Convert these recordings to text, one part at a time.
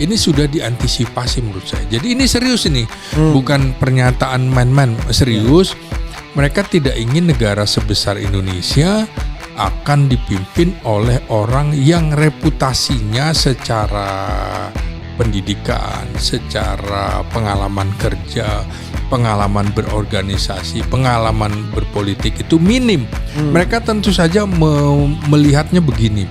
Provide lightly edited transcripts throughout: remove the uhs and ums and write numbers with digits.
Ini sudah diantisipasi menurut saya. Jadi ini serius ini, bukan pernyataan main-main, serius. Mereka tidak ingin negara sebesar Indonesia akan dipimpin oleh orang yang reputasinya secara pendidikan, secara pengalaman kerja, pengalaman berorganisasi, pengalaman berpolitik itu minim. Mereka tentu saja melihatnya begini.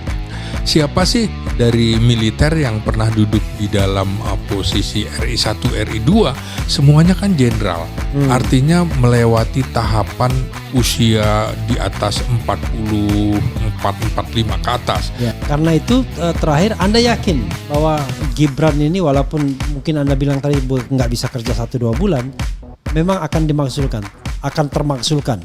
Siapa sih dari militer yang pernah duduk di dalam posisi RI 1, RI 2? Semuanya kan jenderal. Artinya melewati tahapan usia di atas 44-45 ke atas. Ya, karena itu terakhir Anda yakin bahwa Gibran ini walaupun mungkin Anda bilang tadi nggak bisa kerja 1-2 bulan, memang akan termaksulkan.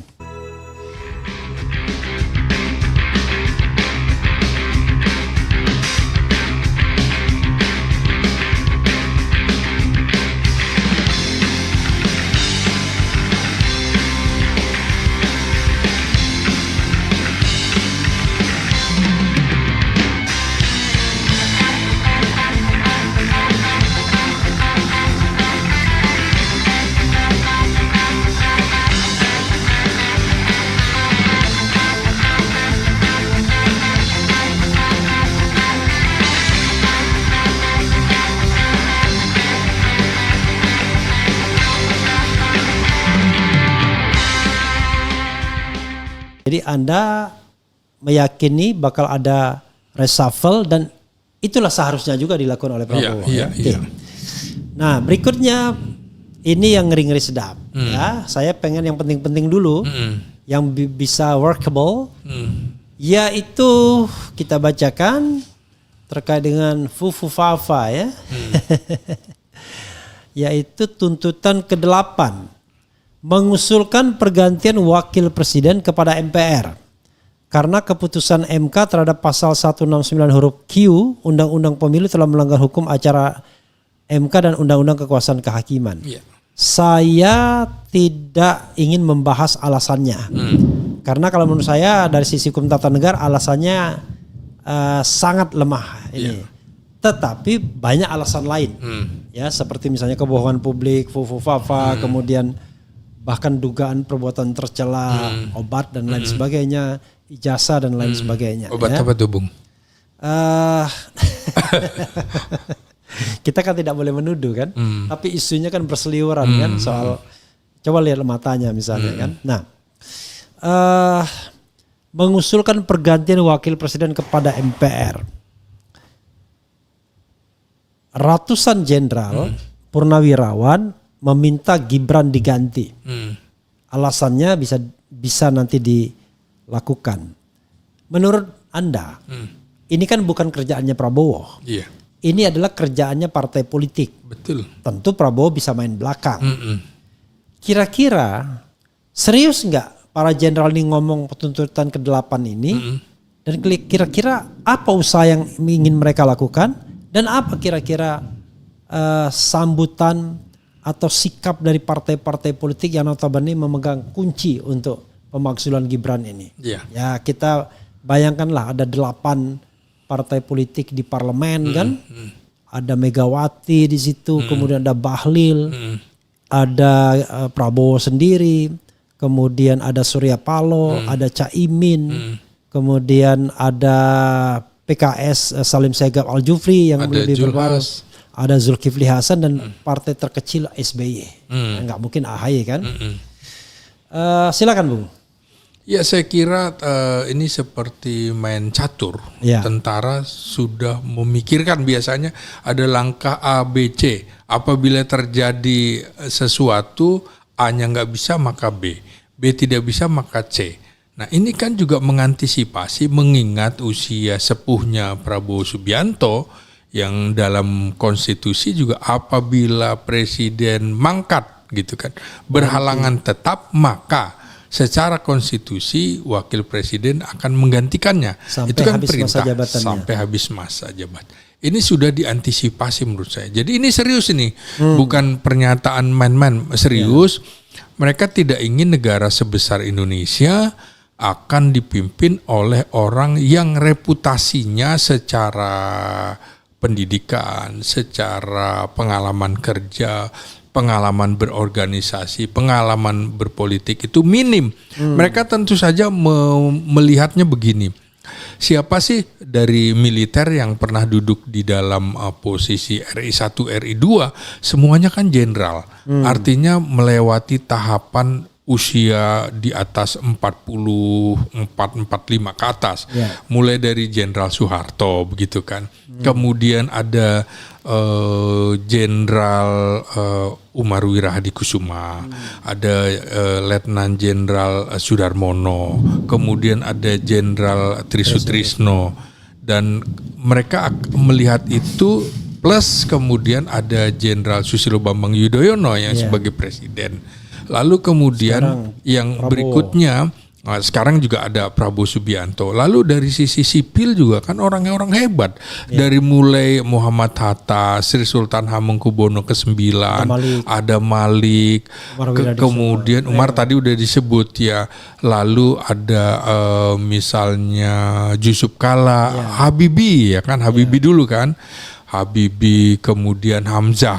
Jadi Anda meyakini bakal ada reshuffle dan itulah seharusnya juga dilakukan oleh Prabowo. Iya. Nah berikutnya ini yang ngeri-ngeri sedap. Ya, saya pengen yang penting-penting dulu, yang bisa workable, yaitu kita bacakan terkait dengan Fufu Fafa ya, yaitu tuntutan ke-8. Mengusulkan pergantian wakil presiden kepada MPR karena keputusan MK terhadap pasal 169 huruf Q Undang-Undang Pemilu telah melanggar hukum acara MK dan Undang-Undang Kekuasaan Kehakiman. Saya tidak ingin membahas alasannya karena kalau menurut saya dari sisi hukum tata negara alasannya sangat lemah ini. Tetapi banyak alasan lain ya, seperti misalnya kebohongan publik, Fufu Fafa, kemudian bahkan dugaan perbuatan tercela, obat dan lain sebagainya, ijazah dan lain sebagainya. Obat ya. apa tuh, Bung? Kita kan tidak boleh menuduh kan, tapi isunya kan berseliweran kan soal, coba lihat matanya misalnya kan. Nah, mengusulkan pergantian wakil presiden kepada MPR. Ratusan jenderal, purnawirawan meminta Gibran diganti. Alasannya bisa nanti dilakukan. Menurut Anda, ini kan bukan kerjaannya Prabowo. Iya. Ini adalah kerjaannya partai politik. Betul. Tentu Prabowo bisa main belakang. Kira-kira serius nggak para jenderal ini ngomong tuntutan ke-8 ini? Dan kira-kira apa usaha yang ingin mereka lakukan? Dan apa kira-kira sambutan atau sikap dari partai-partai politik yang notabene memegang kunci untuk pemakzulan Gibran ini? Ya kita bayangkanlah ada 8 partai politik di parlemen kan, ada Megawati di situ, kemudian ada Bahlil, ada Prabowo sendiri, kemudian ada Surya Paloh, ada Caimin, kemudian ada PKS Salim Segaf Al Jufri yang ada lebih berpengaruh. Ada Zulkifli Hasan dan partai terkecil SBY. Nggak mungkin AHY kan. Silakan Bung. Ya saya kira ini seperti main catur. Tentara sudah memikirkan biasanya ada langkah A, B, C. Apabila terjadi sesuatu A-nya nggak bisa maka B. B tidak bisa maka C. Nah ini kan juga mengantisipasi mengingat usia sepuhnya Prabowo Subianto yang dalam konstitusi juga apabila presiden mangkat gitu kan, berhalangan tetap, maka secara konstitusi wakil presiden akan menggantikannya. Sampai itu kan habis perintah masa sampai habis masa jabatan. Ini sudah diantisipasi menurut saya. Jadi ini serius ini, bukan pernyataan main-main, serius. Mereka tidak ingin negara sebesar Indonesia akan dipimpin oleh orang yang reputasinya secara pendidikan, secara pengalaman kerja, pengalaman berorganisasi, pengalaman berpolitik itu minim. Mereka tentu saja melihatnya begini. Siapa sih dari militer yang pernah duduk di dalam posisi RI 1, RI 2? Semuanya kan jenderal. Artinya melewati tahapan usia di atas 44-45 ke atas. Mulai dari Jenderal Soeharto begitu kan. Kemudian ada Jenderal Umar Wirahadikusuma, ada Letnan Jenderal Sudarmono, kemudian ada Jenderal Trisutrisno, dan mereka melihat itu plus kemudian ada Jenderal Susilo Bambang Yudhoyono yang sebagai presiden. Lalu kemudian sekarang yang Prabowo. Berikutnya sekarang juga ada Prabowo Subianto. Lalu dari sisi sipil juga kan orang-orang hebat. Dari mulai Muhammad Hatta, Sri Sultan Hamengkubuwono ke-9, ada Malik, kemudian Umar tadi udah disebut ya. Lalu ada misalnya Yusuf Kala, Habibie ya kan, Habibie dulu kan. Habibie, kemudian Hamzah,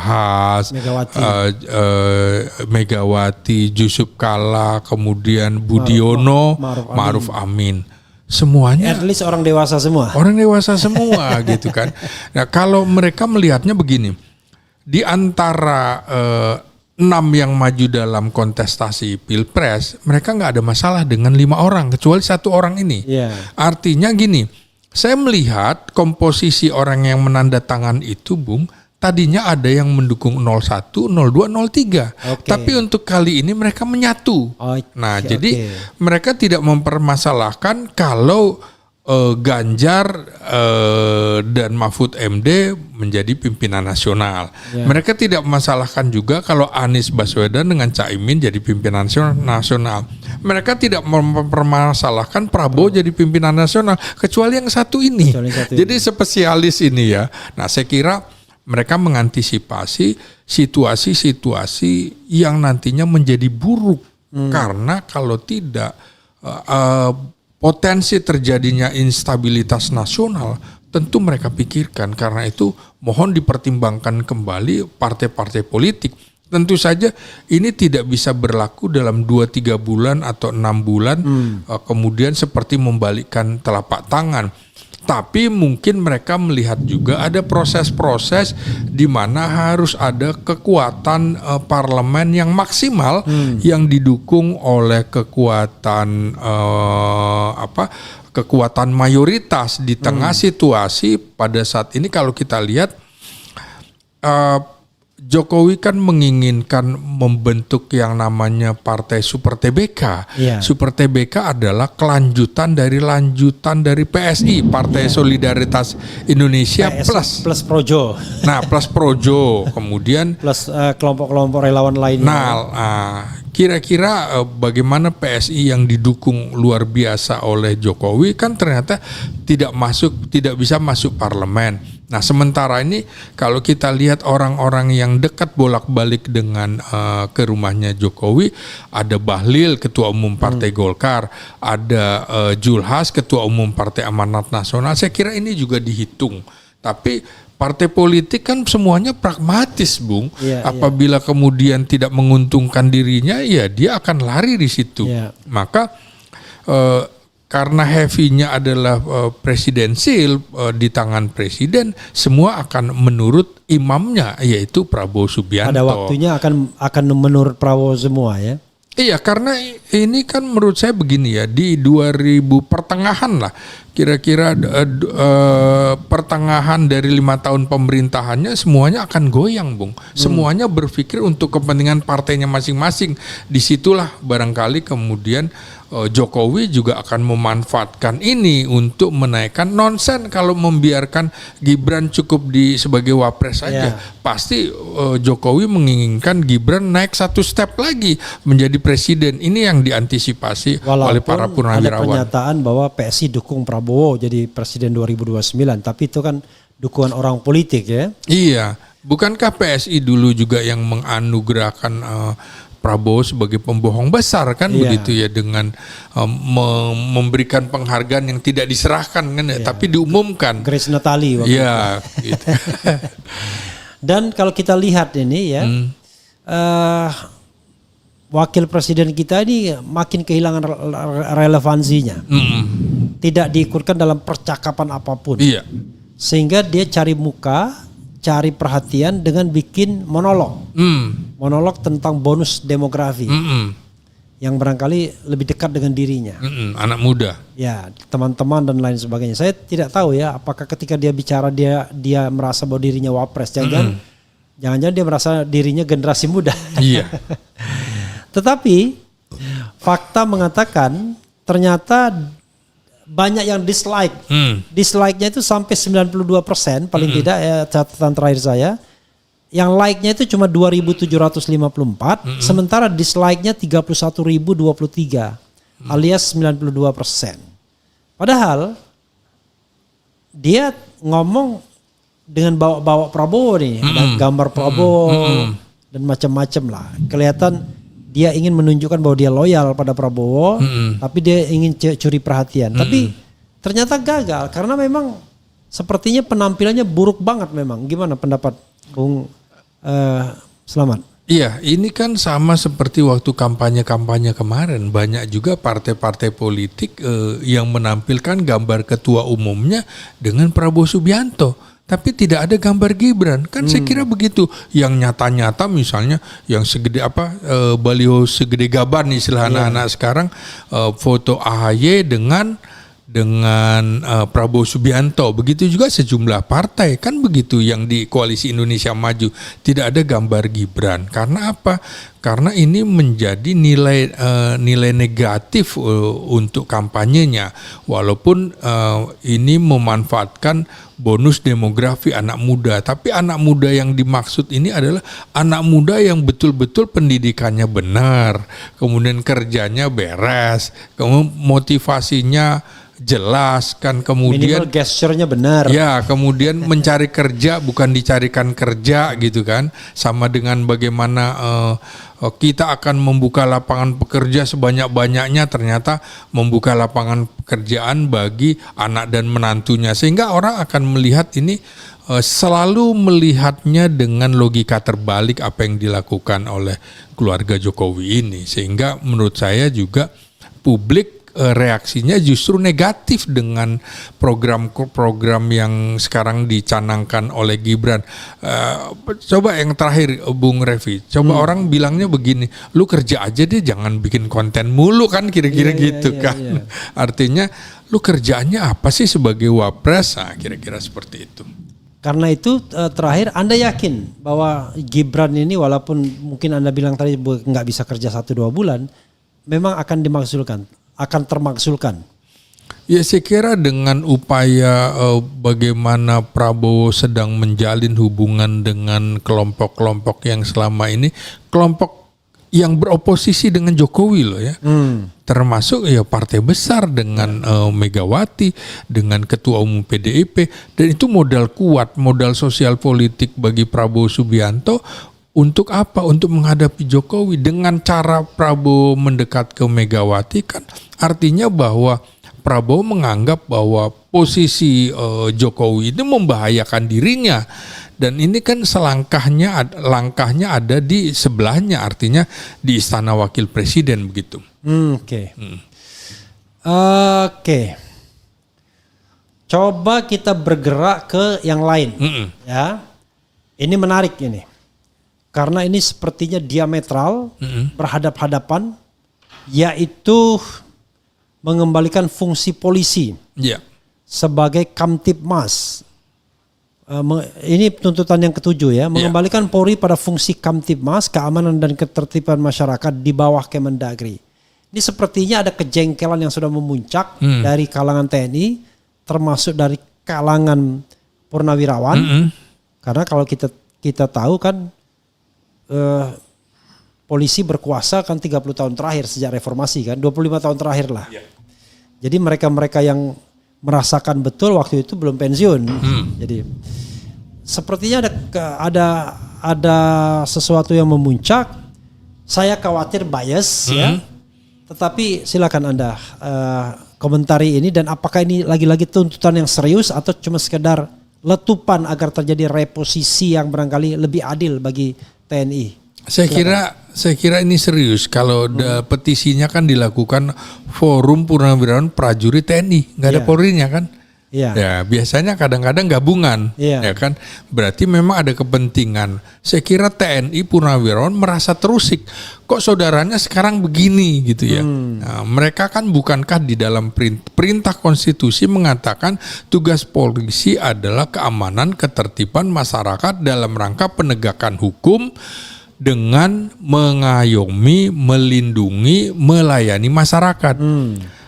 Megawati, Yusuf Kala, kemudian Budiono, Ma'ruf Amin. Semuanya. At least orang dewasa semua. Orang dewasa semua gitu kan. Nah kalau mereka melihatnya begini, di antara 6 yang maju dalam kontestasi Pilpres, mereka nggak ada masalah dengan 5 orang, kecuali 1 orang ini. Artinya gini. Saya melihat komposisi orang yang menandatangan itu, Bung, tadinya ada yang mendukung 01, 02, 03. Tapi untuk kali ini mereka menyatu. Jadi mereka tidak mempermasalahkan kalau Ganjar dan Mahfud MD menjadi pimpinan nasional. Mereka tidak memasalahkan juga kalau Anies Baswedan dengan Caimin jadi pimpinan nasional. Mereka tidak mempermasalahkan Prabowo jadi pimpinan nasional, kecuali yang satu ini. Jadi spesialis ini ya. Nah saya kira mereka mengantisipasi situasi-situasi yang nantinya menjadi buruk. Karena kalau tidak potensi terjadinya instabilitas nasional tentu mereka pikirkan. Karena itu mohon dipertimbangkan kembali partai-partai politik. Tentu saja ini tidak bisa berlaku dalam 2-3 bulan atau 6 bulan kemudian seperti membalikkan telapak tangan. Tapi mungkin mereka melihat juga ada proses-proses di mana harus ada kekuatan parlemen yang maksimal yang didukung oleh kekuatan kekuatan mayoritas di tengah situasi pada saat ini. Kalau kita lihat Jokowi kan menginginkan membentuk yang namanya Partai Super TBK. Super TBK adalah kelanjutan dari PSI, Partai Solidaritas Indonesia plus Projo. Nah, plus Projo, kemudian plus kelompok-kelompok relawan lainnya. Kira-kira bagaimana PSI yang didukung luar biasa oleh Jokowi kan ternyata tidak bisa masuk parlemen. Nah sementara ini kalau kita lihat orang-orang yang dekat bolak-balik dengan ke rumahnya Jokowi, ada Bahlil Ketua Umum Partai Golkar, ada Julhas Ketua Umum Partai Amanat Nasional. Saya kira ini juga dihitung. Tapi partai politik kan semuanya pragmatis, Bung. Apabila kemudian tidak menguntungkan dirinya, ya dia akan lari di situ. Maka karena heavy-nya adalah presidensil di tangan presiden, semua akan menurut imamnya, yaitu Prabowo Subianto. Pada waktunya akan menurut Prabowo semua ya. Iya, karena ini kan menurut saya begini ya, di 2000 pertengahan lah, kira-kira pertengahan dari 5 tahun pemerintahannya semuanya akan goyang, Bung. Semuanya berpikir untuk kepentingan partainya masing-masing. Disitulah barangkali kemudian Jokowi juga akan memanfaatkan ini untuk menaikkan. Nonsen kalau membiarkan Gibran cukup sebagai wapres saja. Pasti Jokowi menginginkan Gibran naik 1 step lagi menjadi presiden. Ini yang diantisipasi oleh para purnawirawan. Ada pernyataan bahwa PSI dukung Prabowo jadi presiden 2029, tapi itu kan dukungan orang politik ya. Iya, bukankah PSI dulu juga yang menganugerahkan Prabowo sebagai pembohong besar kan begitu ya, dengan memberikan penghargaan yang tidak diserahkan kan tapi diumumkan. Grace Natali waktu itu. Gitu. Dan kalau kita lihat ini ya, wakil presiden kita ini makin kehilangan relevansinya. Tidak diikutkan dalam percakapan apapun. Iya. Sehingga dia cari muka, cari perhatian dengan bikin monolog. Monolog tentang bonus demografi. Yang barangkali lebih dekat dengan dirinya. Anak muda. Ya, teman-teman dan lain sebagainya. Saya tidak tahu ya, apakah ketika dia bicara dia merasa bahwa dirinya wapres. Jangan-jangan dia merasa dirinya generasi muda. Iya. Tetapi fakta mengatakan ternyata banyak yang dislike. Dislike-nya itu sampai 92% paling tidak ya, catatan terakhir saya. Yang like-nya itu cuma 2.754, sementara dislike-nya 31.023 alias 92%. Padahal dia ngomong dengan bawa Prabowo nih, ada gambar Prabowo dan macam-macam lah. Kelihatan dia ingin menunjukkan bahwa dia loyal pada Prabowo, tapi dia ingin curi perhatian. Tapi ternyata gagal karena memang sepertinya penampilannya buruk banget memang. Gimana pendapat Bung Selamat? Iya, ini kan sama seperti waktu kampanye-kampanye kemarin. Banyak juga partai-partai politik yang menampilkan gambar ketua umumnya dengan Prabowo Subianto. Tapi tidak ada gambar Gibran. Kan saya kira begitu. Yang nyata-nyata misalnya yang segede baliho segede gaban istilah anak-anak sekarang, foto AHY dengan Prabowo Subianto. Begitu juga sejumlah partai kan begitu yang di Koalisi Indonesia Maju tidak ada gambar Gibran. Karena apa? Karena ini menjadi nilai negatif untuk kampanyenya. Walaupun ini memanfaatkan bonus demografi anak muda, tapi anak muda yang dimaksud ini adalah anak muda yang betul-betul pendidikannya benar, kemudian kerjanya beres, kemudian motivasinya jelas kan, kemudian minimal gesture-nya benar. Ya, kemudian mencari kerja bukan dicarikan kerja gitu kan. Sama dengan bagaimana kita akan membuka lapangan pekerja sebanyak-banyaknya, ternyata membuka lapangan pekerjaan bagi anak dan menantunya. Sehingga orang akan melihat ini selalu melihatnya dengan logika terbalik apa yang dilakukan oleh keluarga Jokowi ini. Sehingga menurut saya juga publik reaksinya justru negatif dengan program-program yang sekarang dicanangkan oleh Gibran. Coba yang terakhir Bung Revi, coba orang bilangnya begini, lu kerja aja deh, jangan bikin konten mulu kan, kira-kira gitu kan. Artinya lu kerjaannya apa sih sebagai wapres? Nah, kira-kira seperti itu. Karena itu terakhir Anda yakin bahwa Gibran ini walaupun mungkin Anda bilang tadi nggak bisa kerja 1-2 bulan, memang akan akan termaksulkan. Ya, saya kira dengan upaya bagaimana Prabowo sedang menjalin hubungan dengan kelompok-kelompok yang selama ini kelompok yang beroposisi dengan Jokowi loh ya. Termasuk ya partai besar dengan Megawati, dengan Ketua Umum PDIP, dan itu modal kuat, modal sosial politik bagi Prabowo Subianto. Untuk apa? Untuk menghadapi Jokowi. Dengan cara Prabowo mendekat ke Megawati kan artinya bahwa Prabowo menganggap bahwa posisi Jokowi itu membahayakan dirinya. Dan ini kan langkahnya ada di sebelahnya, artinya di Istana Wakil Presiden begitu. Oke. Coba kita bergerak ke yang lain. Ya. Ini menarik ini. Karena ini sepertinya diametral, berhadap-hadapan, yaitu mengembalikan fungsi polisi sebagai Kamtibmas. Ini tuntutan yang ke-7 ya, mengembalikan Polri pada fungsi Kamtibmas, keamanan dan ketertiban masyarakat di bawah Kemendagri. Ini sepertinya ada kejengkelan yang sudah memuncak dari kalangan TNI, termasuk dari kalangan purnawirawan. Karena kalau kita tahu kan, polisi berkuasa kan 30 tahun terakhir sejak reformasi kan, 25 tahun terakhir lah. Jadi mereka-mereka yang merasakan betul waktu itu belum pensiun. Jadi sepertinya ada sesuatu yang memuncak saya khawatir bias ya. Tetapi silakan Anda komentari ini, dan apakah ini lagi-lagi tuntutan yang serius atau cuma sekedar letupan agar terjadi reposisi yang barangkali lebih adil bagi TNI? Saya kira ini serius. Kalau petisinya kan dilakukan Forum Purnawirawan Prajurit TNI, nggak ada Polrinya kan? Iya. Ya biasanya kadang-kadang gabungan, ya kan? Berarti memang ada kepentingan. Saya kira TNI Purnawirawan merasa terusik. Kok saudaranya sekarang begini gitu ya? Nah, mereka kan bukankah di dalam perintah konstitusi mengatakan tugas polisi adalah keamanan ketertiban masyarakat dalam rangka penegakan hukum dengan mengayomi, melindungi, melayani masyarakat.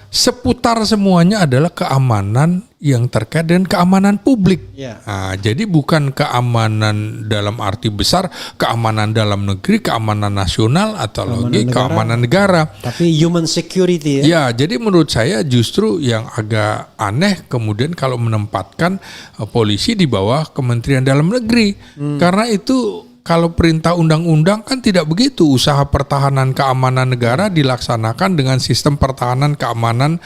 Seputar semuanya adalah keamanan yang terkait dengan keamanan publik. Nah, jadi bukan keamanan dalam arti besar, keamanan dalam negeri, keamanan nasional atau keamanan negara. Tapi human security ya. Ya, jadi menurut saya justru yang agak aneh kemudian kalau menempatkan polisi di bawah Kementerian Dalam Negeri. Karena itu kalau perintah undang-undang kan tidak begitu. Usaha pertahanan keamanan negara dilaksanakan dengan sistem pertahanan keamanan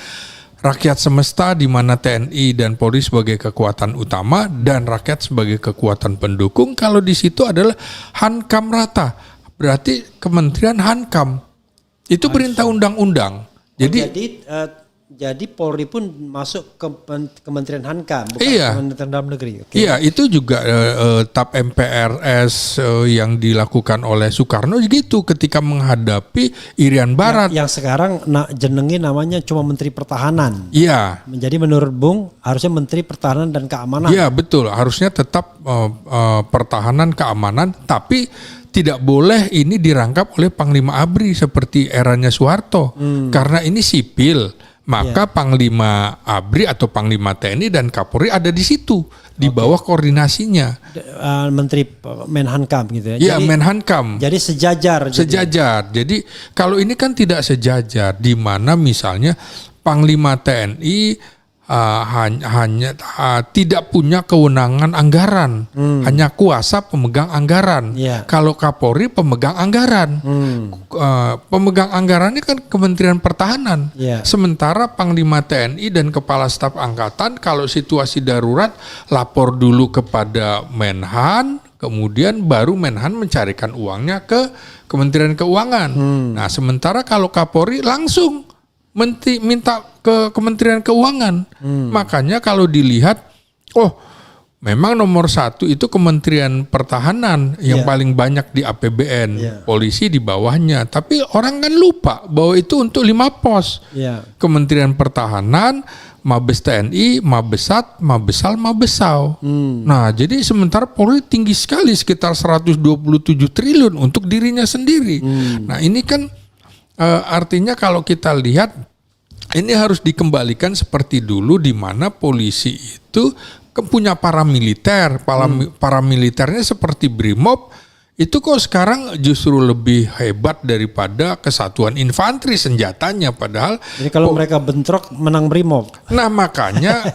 rakyat semesta, di mana TNI dan Polri sebagai kekuatan utama dan rakyat sebagai kekuatan pendukung. Kalau di situ adalah hankam rata, berarti Kementerian Hankam. Itu perintah undang-undang. Jadi Polri pun masuk ke Kementerian Hankam, bukan Kementerian Dalam Negeri. Iya, itu juga TAP MPRS yang dilakukan oleh Soekarno gitu ketika menghadapi Irian Barat. Yang sekarang jenengi namanya cuma Menteri Pertahanan. Iya. Menjadi menurut Bung harusnya Menteri Pertahanan dan Keamanan. Iya betul, harusnya tetap pertahanan keamanan, tapi tidak boleh ini dirangkap oleh Panglima ABRI seperti eranya Soeharto, karena ini sipil. Maka Panglima ABRI atau Panglima TNI dan Kapolri ada di situ, di bawah koordinasinya. Menteri Menhankam gitu ya. Iya, Menhankam. Jadi sejajar. Sejajar. Jadi kalau ini kan tidak sejajar, di mana misalnya Panglima TNI hanya tidak punya kewenangan anggaran, hanya kuasa pemegang anggaran. Kalau Kapolri pemegang anggaran, pemegang anggaran ini kan Kementerian Pertahanan. Sementara Panglima TNI dan Kepala Staf Angkatan kalau situasi darurat lapor dulu kepada Menhan, kemudian baru Menhan mencarikan uangnya ke Kementerian Keuangan. Nah, sementara kalau Kapolri langsung minta ke Kementerian Keuangan. Makanya kalau dilihat, memang nomor 1 itu Kementerian Pertahanan yang paling banyak di APBN, polisi di bawahnya. Tapi orang kan lupa bahwa itu untuk 5 pos. Kementerian Pertahanan, Mabes TNI, Mabesat, Mabesal, Mabesau. Nah, jadi sementara Polri tinggi sekali sekitar 127 triliun untuk dirinya sendiri. Nah, ini kan artinya kalau kita lihat ini harus dikembalikan seperti dulu, di mana polisi itu punya paramiliter, paramiliternya seperti Brimob, itu kok sekarang justru lebih hebat daripada kesatuan infanteri senjatanya, padahal. Jadi kalau mereka bentrok menang Brimob. Nah makanya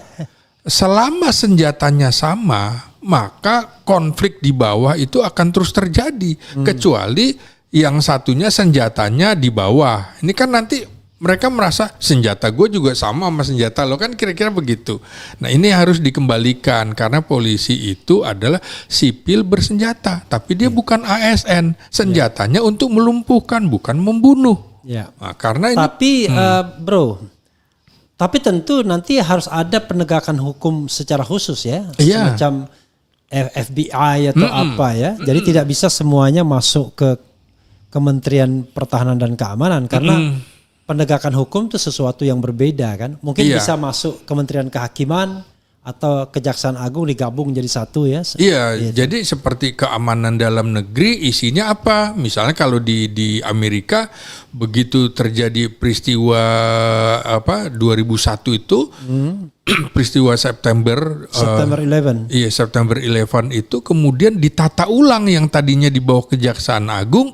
selama senjatanya sama, maka konflik di bawah itu akan terus terjadi, kecuali yang satunya senjatanya di bawah. Ini kan nanti mereka merasa senjata gue juga sama senjata lo, kan kira-kira begitu. Nah ini harus dikembalikan, karena polisi itu adalah sipil bersenjata, tapi dia bukan ASN. Senjatanya untuk melumpuhkan, bukan membunuh. Nah, karena ini. Tapi tapi tentu nanti harus ada penegakan hukum secara khusus ya, semacam FBI atau apa ya. Jadi tidak bisa semuanya masuk ke Kementerian Pertahanan dan Keamanan, karena penegakan hukum itu sesuatu yang berbeda kan. Mungkin bisa masuk Kementerian Kehakiman atau Kejaksaan Agung digabung jadi satu ya. Iya, jadi seperti keamanan dalam negeri isinya apa? Misalnya kalau di Amerika begitu terjadi peristiwa 2001 itu, peristiwa September 11. Iya, September 11 itu kemudian ditata ulang, yang tadinya di bawah Kejaksaan Agung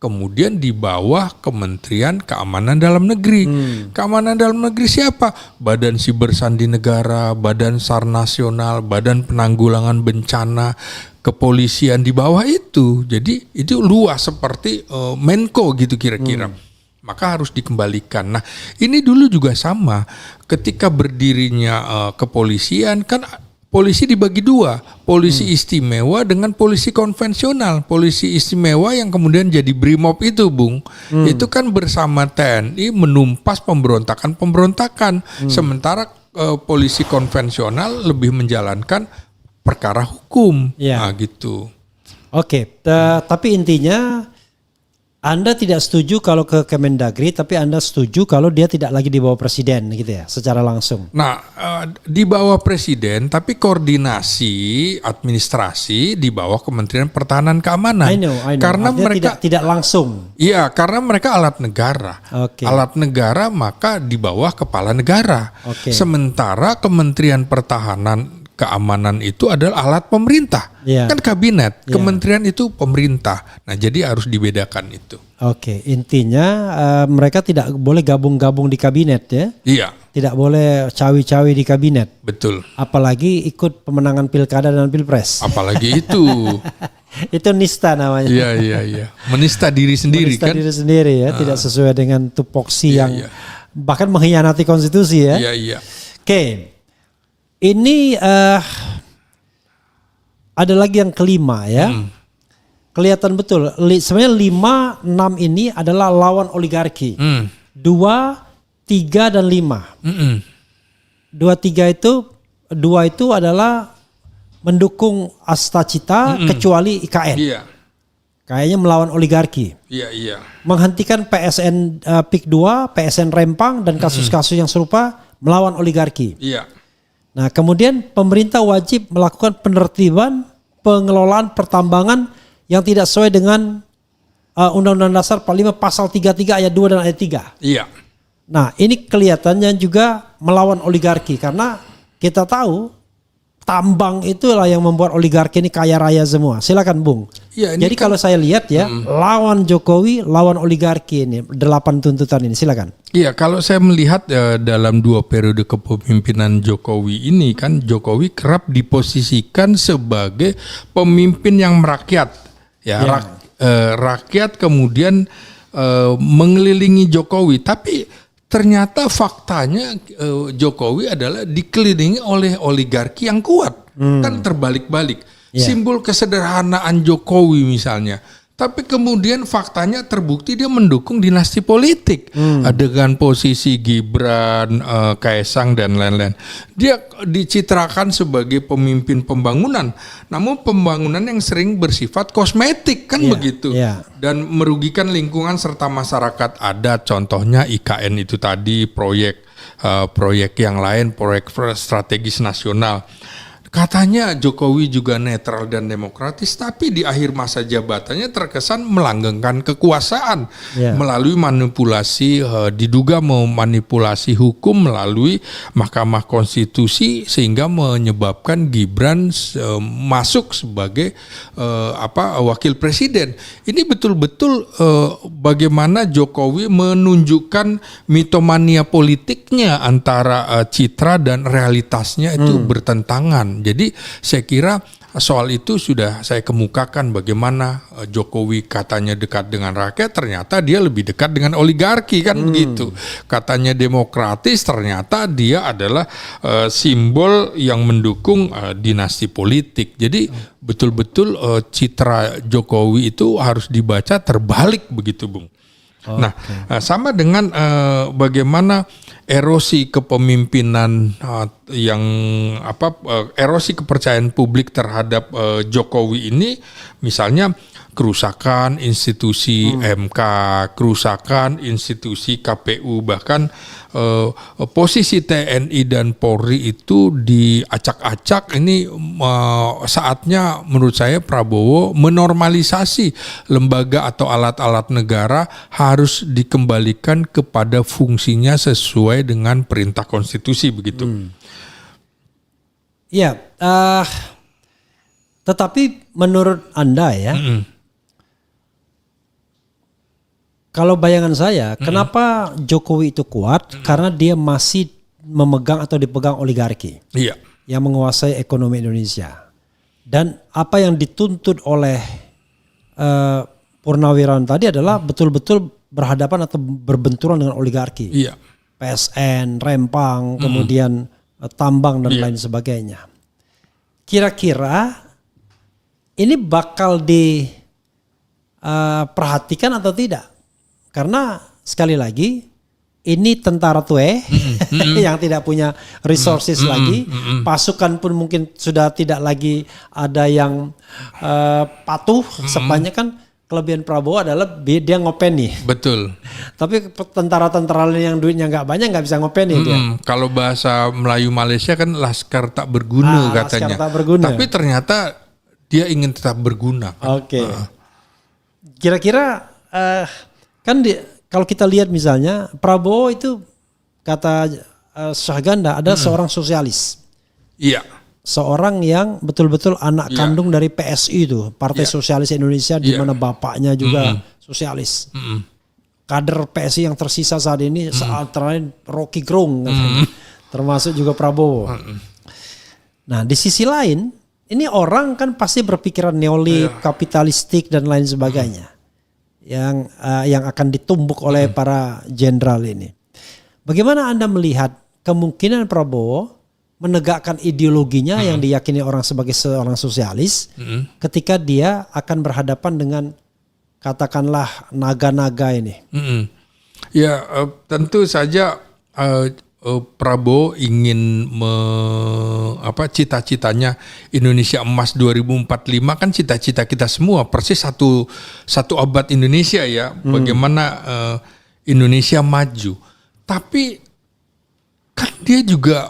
kemudian di bawah Kementerian Keamanan Dalam Negeri. Keamanan Dalam Negeri siapa? Badan Siber Sandi Negara, Badan SAR Nasional, Badan Penanggulangan Bencana, kepolisian di bawah itu. Jadi itu luas seperti Menko gitu kira-kira. Maka harus dikembalikan. Nah, ini dulu juga sama. Ketika berdirinya kepolisian kan polisi dibagi dua, polisi istimewa dengan polisi konvensional. Polisi istimewa yang kemudian jadi BRIMOB itu, Bung, itu kan bersama TNI menumpas pemberontakan. Sementara polisi konvensional lebih menjalankan perkara hukum, nah, gitu. Oke, tapi intinya Anda tidak setuju kalau ke Kemendagri, tapi Anda setuju kalau dia tidak lagi di bawah presiden gitu ya, secara langsung. Nah, di bawah presiden, tapi koordinasi administrasi di bawah Kementerian Pertahanan Keamanan. I know. Karena artinya mereka tidak langsung. Iya, karena mereka alat negara. Oke. Alat negara maka di bawah kepala negara. Oke. Sementara Kementerian Pertahanan Keamanan itu adalah alat pemerintah, kan kabinet. Kementerian itu pemerintah. Nah, jadi harus dibedakan itu. Oke, intinya mereka tidak boleh gabung-gabung di kabinet ya? Iya. Tidak boleh cawi-cawi di kabinet. Betul. Apalagi ikut pemenangan pilkada dan pilpres. Apalagi itu. Itu nista namanya. Iya. Menista diri sendiri. Menista diri sendiri ya, tidak sesuai dengan tupoksi yang bahkan mengkhianati konstitusi ya. Iya. Oke. Ini ada lagi yang kelima ya. Kelihatan betul. Sebenarnya 5, 6 ini adalah lawan oligarki. 2, 3 dan 5. 2, 3 itu 2 itu adalah mendukung Astacita kecuali IKN. Iya. Kayaknya melawan oligarki. Iya. Menghentikan PSN PIK 2, PSN Rempang dan kasus-kasus yang serupa melawan oligarki. Iya. Nah, kemudian pemerintah wajib melakukan penertiban pengelolaan pertambangan yang tidak sesuai dengan Undang-Undang Dasar 45 Pasal 33 ayat 2 dan ayat 3. Iya. Nah, ini kelihatannya juga melawan oligarki karena kita tahu tambang itulah yang membuat oligarki ini kaya raya semua. Silakan, Bung. Ya, jadi kalau saya lihat ya, lawan Jokowi, lawan oligarki ini 8 tuntutan ini. Silakan. Iya, kalau saya melihat dalam 2 periode kepemimpinan Jokowi ini kan Jokowi kerap diposisikan sebagai pemimpin yang merakyat. Ya, rakyat kemudian mengelilingi Jokowi, tapi ternyata faktanya Jokowi adalah dikelilingi oleh oligarki yang kuat. Kan terbalik-balik. Simbol kesederhanaan Jokowi misalnya. Tapi kemudian faktanya terbukti dia mendukung dinasti politik. Dengan posisi Gibran, Kaesang dan lain-lain. Dia dicitrakan sebagai pemimpin pembangunan. Namun pembangunan yang sering bersifat kosmetik kan begitu. Dan merugikan lingkungan serta masyarakat adat. Contohnya IKN itu tadi, proyek yang lain, proyek strategis nasional. Katanya Jokowi juga netral dan demokratis, tapi di akhir masa jabatannya terkesan melanggengkan kekuasaan melalui manipulasi, diduga memanipulasi hukum melalui Mahkamah Konstitusi sehingga menyebabkan Gibran masuk sebagai wakil presiden. Ini betul-betul bagaimana Jokowi menunjukkan mitomania politiknya antara citra dan realitasnya itu bertentangan. Jadi saya kira soal itu sudah saya kemukakan bagaimana Jokowi katanya dekat dengan rakyat, ternyata dia lebih dekat dengan oligarki kan begitu. Katanya demokratis, ternyata dia adalah simbol yang mendukung dinasti politik. Jadi betul-betul citra Jokowi itu harus dibaca terbalik begitu, Bung. Nah, sama dengan bagaimana erosi kepemimpinan erosi kepercayaan publik terhadap Jokowi ini, misalnya kerusakan institusi MK, kerusakan institusi KPU, bahkan posisi TNI dan Polri itu diacak-acak. Ini saatnya menurut saya Prabowo menormalisasi lembaga atau alat-alat negara harus dikembalikan kepada fungsinya sesuai dengan perintah konstitusi begitu. Ya, tetapi menurut Anda ya, kalau bayangan saya, kenapa Jokowi itu kuat? Karena dia masih memegang atau dipegang oligarki yang menguasai ekonomi Indonesia. Dan apa yang dituntut oleh Purnawirawan tadi adalah betul-betul berhadapan atau berbenturan dengan oligarki. Iya. PSN, Rempang, kemudian tambang dan lain sebagainya. Kira-kira ini bakal diperhatikan atau tidak? Karena sekali lagi ini tentara tue yang tidak punya resources lagi, pasukan pun mungkin sudah tidak lagi ada yang patuh. Sepanjang kan kelebihan Prabowo adalah dia ngopeni. Betul. Tapi tentara-tentara lain yang duitnya nggak banyak nggak bisa ngopeni dia. Kalau bahasa Melayu Malaysia kan laskar tak berguna katanya. Laskar tak berguna. Tapi ternyata dia ingin tetap berguna. Oke. Kira-kira kan kalau kita lihat misalnya Prabowo itu kata Syahganda ada seorang sosialis. Iya. Seorang yang betul-betul anak kandung dari PSI itu, Partai Sosialis Indonesia, di mana bapaknya juga sosialis. Kader PSI yang tersisa saat ini saat terakhir Rocky Gerung termasuk juga Prabowo. Nah, di sisi lain ini orang kan pasti berpikiran neolib, kapitalistik dan lain sebagainya. Yang akan ditumbuk oleh para jenderal ini. Bagaimana Anda melihat kemungkinan Prabowo menegakkan ideologinya yang diyakini orang sebagai seorang sosialis ketika dia akan berhadapan dengan katakanlah naga-naga ini? Ya, tentu saja Prabowo ingin cita-citanya Indonesia Emas 2045 kan cita-cita kita semua, persis satu abad Indonesia ya, bagaimana Indonesia maju. Tapi kan dia juga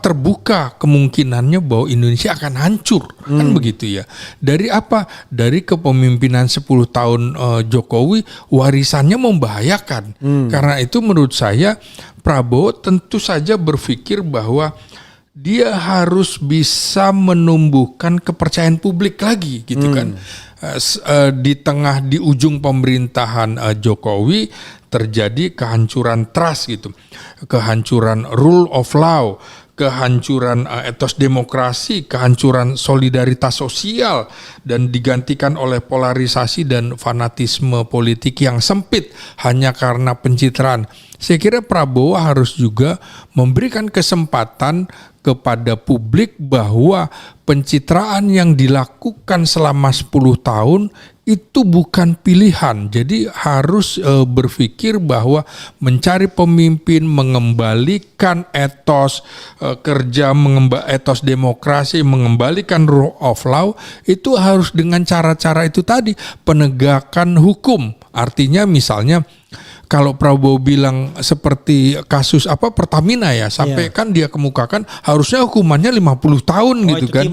terbuka kemungkinannya bahwa Indonesia akan hancur, kan begitu ya. Dari apa? Dari kepemimpinan 10 tahun Jokowi, warisannya membahayakan. Karena itu menurut saya Prabowo tentu saja berpikir bahwa dia harus bisa menumbuhkan kepercayaan publik lagi gitu kan. Di ujung pemerintahan Jokowi terjadi kehancuran trust gitu, kehancuran rule of law, kehancuran etos demokrasi, kehancuran solidaritas sosial, dan digantikan oleh polarisasi dan fanatisme politik yang sempit hanya karena pencitraan. Saya kira Prabowo harus juga memberikan kesempatan kepada publik bahwa pencitraan yang dilakukan selama 10 tahun itu bukan pilihan. Jadi harus berpikir bahwa mencari pemimpin, mengembalikan etos kerja, etos demokrasi, mengembalikan rule of law itu harus dengan cara-cara itu tadi, penegakan hukum. Artinya misalnya kalau Prabowo bilang seperti kasus Pertamina ya, sampai kan dia kemukakan harusnya hukumannya 50 tahun gitu kan.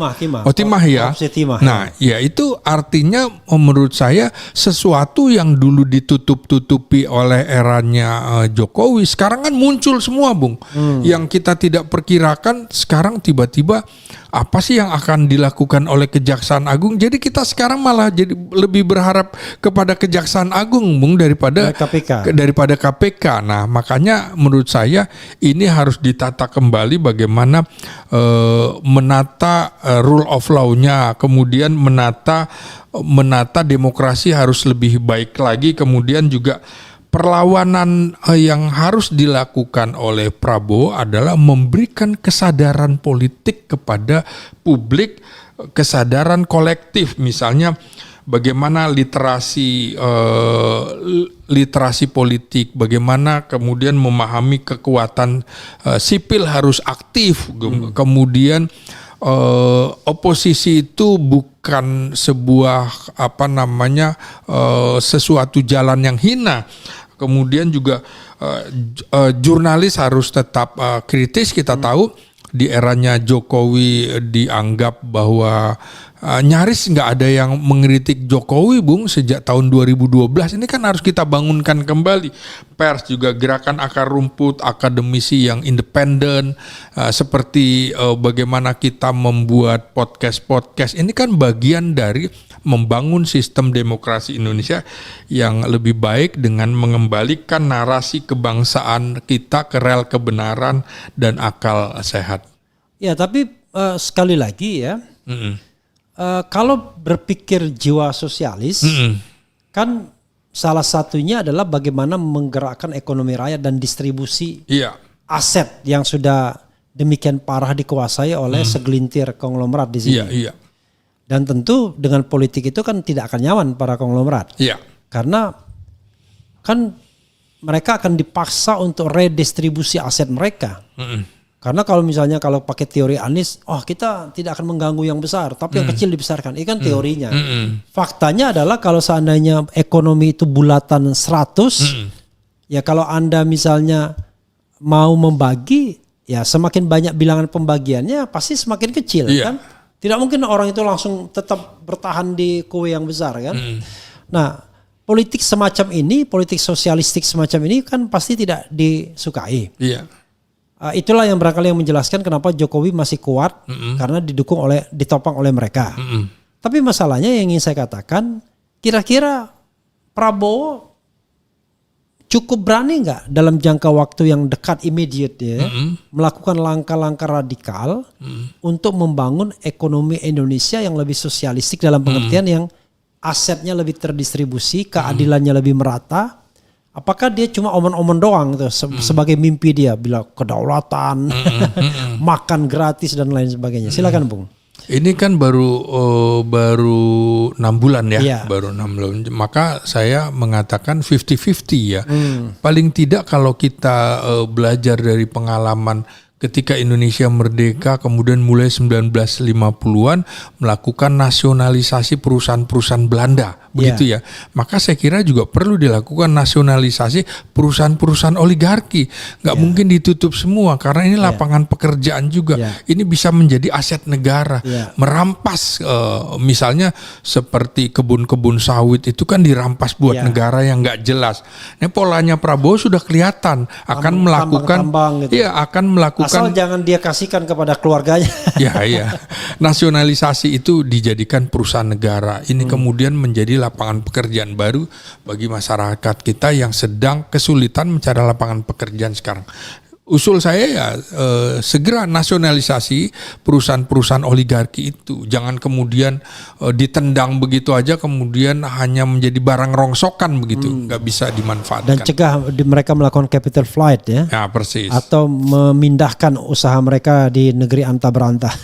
Timah ya. Nah, ya itu artinya menurut saya sesuatu yang dulu ditutup-tutupi oleh eranya Jokowi sekarang kan muncul semua, Bung. Yang kita tidak perkirakan sekarang tiba-tiba apa sih yang akan dilakukan oleh Kejaksaan Agung. Jadi kita sekarang malah jadi lebih berharap kepada Kejaksaan Agung, Bung, daripada KPK. Nah, makanya menurut saya ini harus ditata kembali bagaimana menata rule of law-nya, kemudian menata demokrasi harus lebih baik lagi, kemudian juga perlawanan yang harus dilakukan oleh Prabowo adalah memberikan kesadaran politik kepada publik, kesadaran kolektif, misalnya bagaimana literasi politik, bagaimana kemudian memahami kekuatan sipil harus aktif, kemudian oposisi itu bukan sebuah sesuatu jalan yang hina. Kemudian juga jurnalis harus tetap kritis. Kita tahu di eranya Jokowi dianggap bahwa nyaris nggak ada yang mengkritik Jokowi, Bung, sejak tahun 2012. Ini kan harus kita bangunkan kembali. Pers juga, gerakan akar rumput, akademisi yang independen, seperti bagaimana kita membuat podcast. Ini kan bagian dari membangun sistem demokrasi Indonesia yang lebih baik dengan mengembalikan narasi kebangsaan kita ke rel kebenaran dan akal sehat. Ya, tapi sekali lagi ya, Kalau berpikir jiwa sosialis, kan salah satunya adalah bagaimana menggerakkan ekonomi rakyat dan distribusi aset yang sudah demikian parah dikuasai oleh segelintir konglomerat di sini. Dan tentu dengan politik itu kan tidak akan nyaman para konglomerat. Karena kan mereka akan dipaksa untuk redistribusi aset mereka. Karena kalau misalnya kalau pakai teori Anies, kita tidak akan mengganggu yang besar, tapi yang kecil dibesarkan. Ini kan teorinya. Faktanya adalah kalau seandainya ekonomi itu bulatan 100, ya kalau Anda misalnya mau membagi, ya semakin banyak bilangan pembagiannya pasti semakin kecil kan. Tidak mungkin orang itu langsung tetap bertahan di kue yang besar kan. Nah, politik semacam ini, politik sosialistik semacam ini kan pasti tidak disukai. Itulah yang barangkali yang menjelaskan kenapa Jokowi masih kuat karena ditopang oleh mereka. Tapi masalahnya yang ingin saya katakan, kira-kira Prabowo cukup berani nggak dalam jangka waktu yang dekat immediate melakukan langkah-langkah radikal untuk membangun ekonomi Indonesia yang lebih sosialistik dalam pengertian yang asetnya lebih terdistribusi, keadilannya lebih merata. Apakah dia cuma omong-omong doang gitu, sebagai mimpi dia, bilang kedaulatan, makan gratis dan lain sebagainya. Silakan Bung. Ini kan baru 6 bulan ya, baru 6 bulan. Maka saya mengatakan 50-50 ya. Paling tidak kalau kita belajar dari pengalaman ketika Indonesia merdeka, kemudian mulai 1950-an melakukan nasionalisasi perusahaan-perusahaan Belanda, begitu ya. Maka saya kira juga perlu dilakukan nasionalisasi perusahaan-perusahaan oligarki. Nggak mungkin ditutup semua karena ini lapangan pekerjaan juga. Ini bisa menjadi aset negara. Merampas misalnya seperti kebun-kebun sawit itu kan dirampas buat negara yang nggak jelas. Ini polanya Prabowo sudah kelihatan akan melakukan, gitu. Akan melakukan. Asal jangan dia kasihkan kepada keluarganya. Nasionalisasi itu dijadikan perusahaan negara. Ini kemudian menjadi lapangan pekerjaan baru bagi masyarakat kita yang sedang kesulitan mencari lapangan pekerjaan sekarang. Usul saya segera nasionalisasi perusahaan-perusahaan oligarki itu. Jangan kemudian ditendang begitu aja kemudian hanya menjadi barang rongsokan begitu. Nggak bisa dimanfaatkan. Dan cegah mereka melakukan capital flight ya. Ya persis. Atau memindahkan usaha mereka di negeri anta berantah.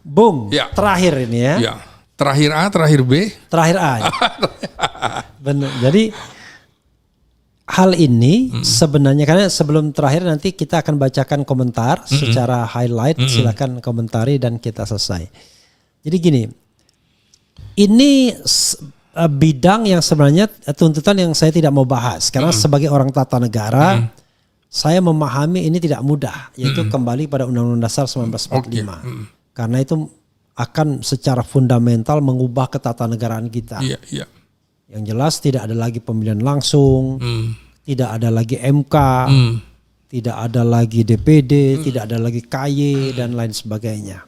Bung, terakhir ini ya. Terakhir A, terakhir B. Terakhir A. Ya. Benar. Jadi hal ini sebenarnya, karena sebelum terakhir nanti kita akan bacakan komentar secara highlight, silakan komentari dan kita selesai. Jadi gini, ini bidang yang sebenarnya tuntutan yang saya tidak mau bahas karena sebagai orang tata negara saya memahami ini tidak mudah, yaitu kembali pada Undang-Undang Dasar 1945. Karena itu akan secara fundamental mengubah ketatanegaraan kita. Yang jelas tidak ada lagi pemilihan langsung, tidak ada lagi MK, tidak ada lagi DPD, tidak ada lagi KY dan lain sebagainya.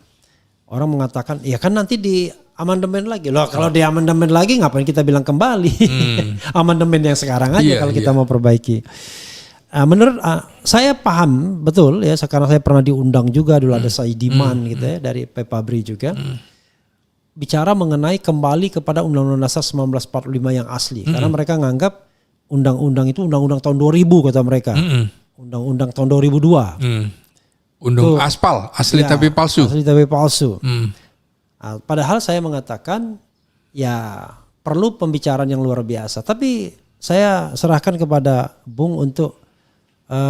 Orang mengatakan, ya kan nanti di amandemen lagi. Loh kalau di amandemen lagi ngapain kita bilang kembali? Amandemen yang sekarang aja kalau kita mau perbaiki. Menurut saya paham betul ya, karena saya pernah diundang juga dulu ada Saidiman gitu ya dari Pepabri juga. Bicara mengenai kembali kepada Undang-Undang Dasar 1945 yang asli. Karena mereka nganggap undang-undang itu undang-undang tahun 2000 kata mereka. Undang-undang tahun 2002. Undang aspal, asli tapi palsu. Asli tapi palsu. Padahal saya mengatakan ya perlu pembicaraan yang luar biasa. Tapi saya serahkan kepada Bung untuk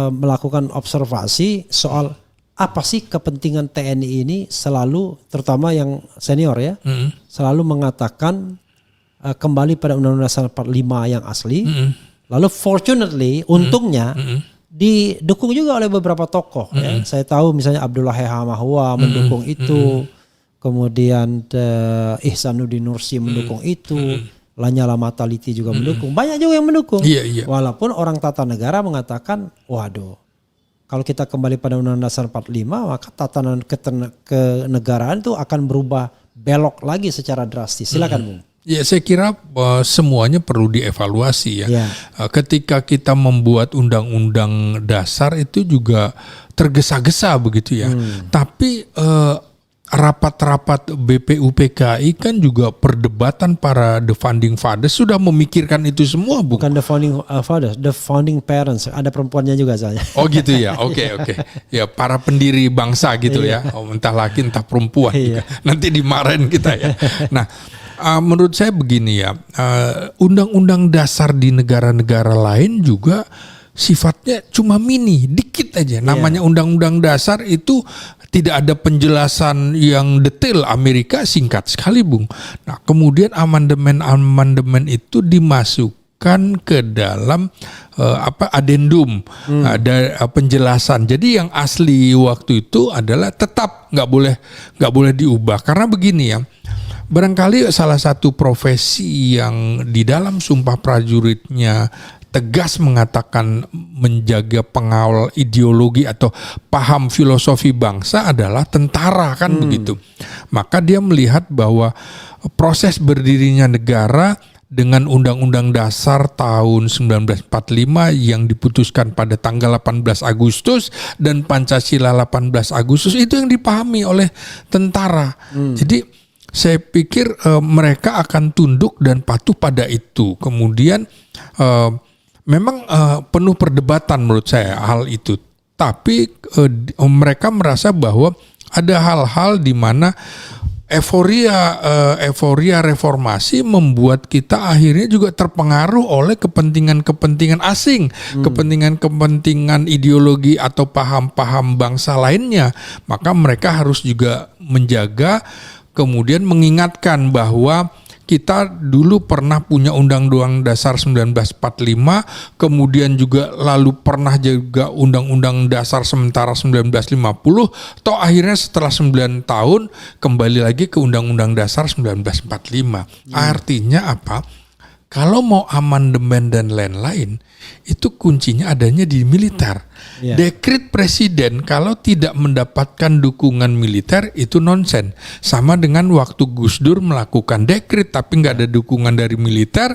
melakukan observasi soal apa sih kepentingan TNI ini selalu, terutama yang senior ya, selalu mengatakan kembali pada Undang-Undang Dasar 45 yang asli. Lalu fortunately, untungnya didukung juga oleh beberapa tokoh. Ya. Saya tahu misalnya Abdullah Hamahua mendukung itu, kemudian Ihsanuddin Nursi mendukung itu, Lanyala Mataliti juga mendukung. Banyak juga yang mendukung. Walaupun orang tata negara mengatakan, waduh, kalau kita kembali pada Undang-Undang Dasar 45, maka tatanan kenegaraan itu akan berubah belok lagi secara drastis. Silakan Bung. Ya, saya kira semuanya perlu dievaluasi ya. Ketika kita membuat undang-undang dasar itu juga tergesa-gesa begitu ya. Tapi rapat-rapat BPUPKI kan juga perdebatan para the founding fathers sudah memikirkan itu semua, Bu. Bukan the founding fathers, the founding parents. Ada perempuannya juga soalnya. Oh gitu ya, oke. Ya para pendiri bangsa gitu ya, entah laki entah perempuan juga. Nanti dimarahin kita ya. Nah, menurut saya begini ya, undang-undang dasar di negara-negara lain juga sifatnya cuma mini, dikit aja. Namanya undang-undang dasar itu tidak ada penjelasan yang detail. Amerika singkat sekali, Bung. Nah, kemudian amandemen itu dimasukkan ke dalam adendum, ada penjelasan. Jadi yang asli waktu itu adalah tetap nggak boleh diubah, karena begini ya. Barangkali salah satu profesi yang di dalam Sumpah Prajuritnya tegas mengatakan menjaga pengawal ideologi atau paham filosofi bangsa adalah tentara, kan begitu. Maka dia melihat bahwa proses berdirinya negara dengan Undang-Undang Dasar tahun 1945 yang diputuskan pada tanggal 18 Agustus dan Pancasila 18 Agustus itu yang dipahami oleh tentara. Jadi saya pikir mereka akan tunduk dan patuh pada itu. Kemudian memang penuh perdebatan menurut saya hal itu. Tapi mereka merasa bahwa ada hal-hal di mana euforia reformasi membuat kita akhirnya juga terpengaruh oleh kepentingan-kepentingan asing, kepentingan-kepentingan ideologi atau paham-paham bangsa lainnya. Maka mereka harus juga menjaga, kemudian mengingatkan bahwa kita dulu pernah punya Undang-Undang Dasar 1945, kemudian juga lalu pernah juga Undang-Undang Dasar sementara 1950, toh akhirnya setelah 9 tahun kembali lagi ke Undang-Undang Dasar 1945. Artinya apa? Kalau mau amandemen dan lain-lain, itu kuncinya adanya di militer. Dekret presiden kalau tidak mendapatkan dukungan militer itu nonsen. Sama dengan waktu Gus Dur melakukan dekret tapi nggak ada dukungan dari militer,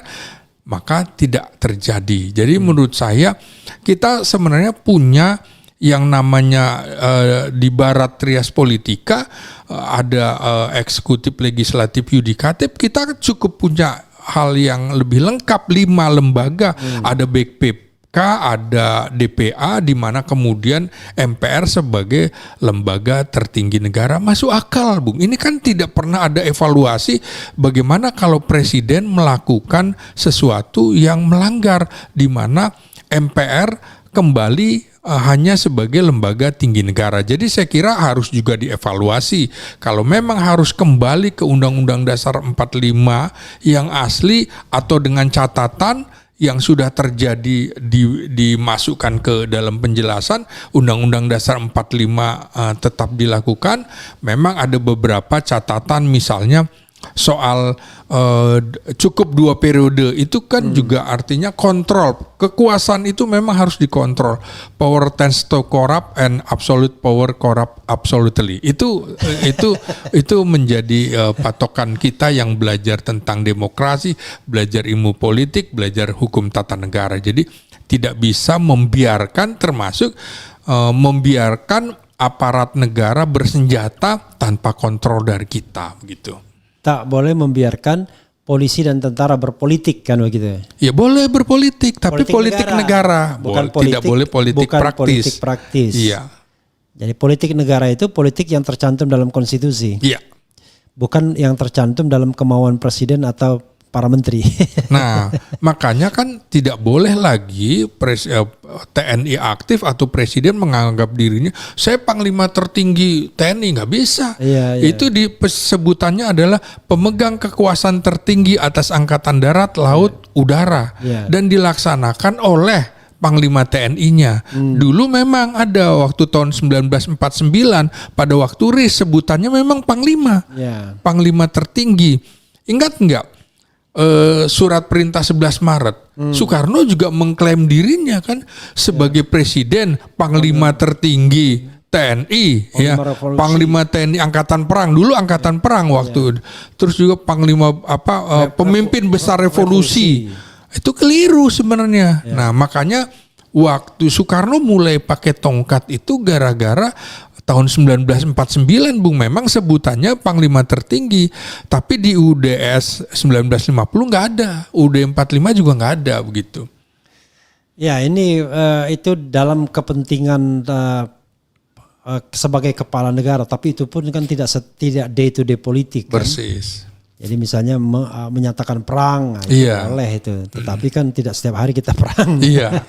maka tidak terjadi. Jadi menurut saya kita sebenarnya punya yang namanya di barat trias politika, ada eksekutif, legislatif, yudikatif. Kita cukup punya hal yang lebih lengkap, 5 lembaga, ada BPK, ada DPA, di mana kemudian MPR sebagai lembaga tertinggi negara. Masuk akal, Bung. Ini kan tidak pernah ada evaluasi bagaimana kalau presiden melakukan sesuatu yang melanggar, di mana MPR kembali hanya sebagai lembaga tinggi negara. Jadi saya kira harus juga dievaluasi. Kalau memang harus kembali ke Undang-Undang Dasar 45 yang asli atau dengan catatan yang sudah terjadi dimasukkan ke dalam penjelasan, Undang-Undang Dasar 45 tetap dilakukan. Memang ada beberapa catatan, misalnya soal cukup 2 periode itu kan juga artinya kontrol kekuasaan itu memang harus dikontrol. Power tends to corrupt and absolute power corrupt absolutely. Itu menjadi patokan kita yang belajar tentang demokrasi, belajar ilmu politik, belajar hukum tata negara. Jadi tidak bisa membiarkan, termasuk membiarkan aparat negara bersenjata tanpa kontrol dari kita, gitu. Tak boleh membiarkan polisi dan tentara berpolitik, kan begitu? Ya boleh berpolitik, tapi politik negara. Bukan tidak boleh politik praktis. Iya. Jadi politik negara itu politik yang tercantum dalam konstitusi. Iya. Bukan yang tercantum dalam kemauan presiden atau para menteri. Nah, makanya kan tidak boleh lagi TNI aktif atau presiden menganggap dirinya saya panglima tertinggi TNI, nggak bisa. Iya. Itu sebutannya adalah pemegang kekuasaan tertinggi atas angkatan darat, laut, udara, dan dilaksanakan oleh Panglima TNI-nya. Dulu memang ada waktu tahun 1949 pada waktu RIS sebutannya memang panglima. Panglima tertinggi. Ingat enggak? Surat perintah 11 Maret. Soekarno juga mengklaim dirinya kan sebagai presiden, panglima tertinggi TNI, panglima TNI angkatan perang. Dulu angkatan perang waktu. Terus juga panglima pemimpin besar revolusi. Itu keliru sebenarnya. Nah, makanya waktu Soekarno mulai pakai tongkat itu gara-gara tahun 1949 Bung, memang sebutannya Panglima tertinggi, tapi di UDS 1950 nggak ada, UUD 45 juga nggak ada begitu. Ya ini itu dalam kepentingan sebagai kepala negara, tapi itu pun kan tidak day to day politik. Persis. Kan? Jadi misalnya menyatakan perang, nah, itu boleh itu. Tetapi kan tidak setiap hari kita perang. Iya.